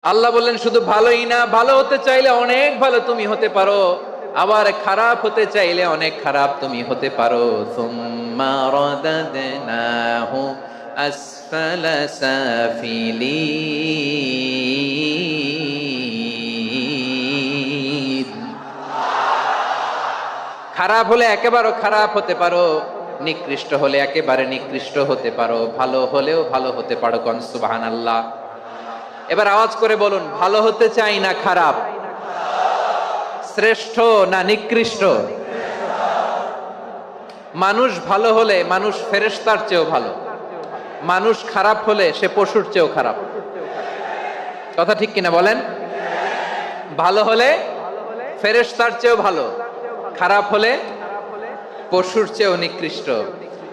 আল্লাহ বললেন শুধু ভালোই না, ভালো হতে চাইলে অনেক ভালো তুমি হতে পারো, আবার খারাপ হতে চাইলে অনেক খারাপ তুমি হতে পারো। সুম্মা রাদাদনাহু আসফালা সাফিলিন। খারাপ হলে একেবারে খারাপ হতে পারো, নিকৃষ্ট হলে একেবারে নিকৃষ্ট হতে পারো, ভালো হলেও ভালো হতে পারো। কোন সুবহানাল্লাহ। এবার আওয়াজ করে বলুন, ভালো হতে চাই না খারাপ, শ্রেষ্ঠ না নিকৃষ্ট? মানুষ ভালো হলে মানুষ ফেরেশতার চেয়েও ভালো, মানুষ খারাপ হলে সে পশুর চেয়েও খারাপ। কথা ঠিক কিনা বলেন? ভালো হলে ফেরেশতার চেয়েও ভালো, খারাপ হলে পশুর চেয়েও নিকৃষ্ট।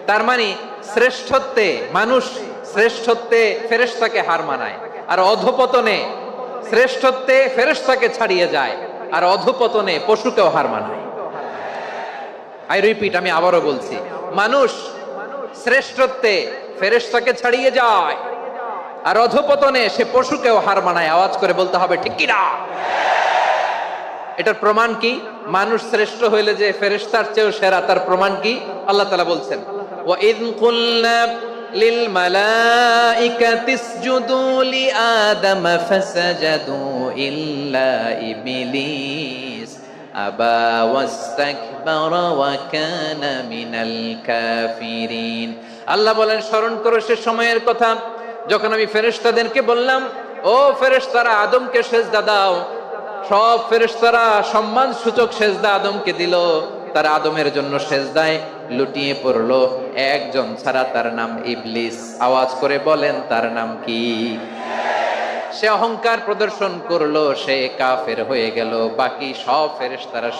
তার মানে শ্রেষ্ঠত্বে মানুষ, শ্রেষ্ঠত্বে ফেরেশতাকে হার মানায়, আর অধপতনে শ্রেষ্ঠত্বে ফেরেশতাকে ছাড়িয়ে যায়, আর অধপতনে পশুকেও হার মানায়। আই রিপিট, আমি আবারও বলছি, মানুষ শ্রেষ্ঠত্বে ফেরেশতাকে ছাড়িয়ে যায়, আর অধপতনে সে পশুকেও হার মানায়। আওয়াজ করে বলতে হবে ঠিক কিনা? এটার প্রমাণ কি? মানুষ শ্রেষ্ঠ হইলে যে ফেরেশতার চেয়েও সেরা, তার প্রমাণ কি? আল্লাহ তাআলা বলছেন, ওয়া ইয কুলনা লিল মালাইকাতি ইসজুদু লি আদম ফাসাজাদু ইল্লা ইবলিস আবা ওয়াস্তাকবারা ওয়া কানা মিনাল কাফিরিন। আল্লাহ বলেন, স্মরণ করো সে সময়ের কথা যখন আমি ফেরেশতাদেরকে বললাম, ও ফেরেশতারা আদমকে সেজদা দাও। সব ফেরেশতারা সম্মান সূচক সেজদা আদমকে দিল, তারা আদমের জন্য সেজদায় লুটিয়ে পড়লো, একজন ছাড়া, তার নাম ইবলিস। আওয়াজ করে বলেন তার নাম কি? সে অহংকার প্রদর্শন করলো, সে কাফের হয়ে গেল, বাকি সব ফেরেশতারা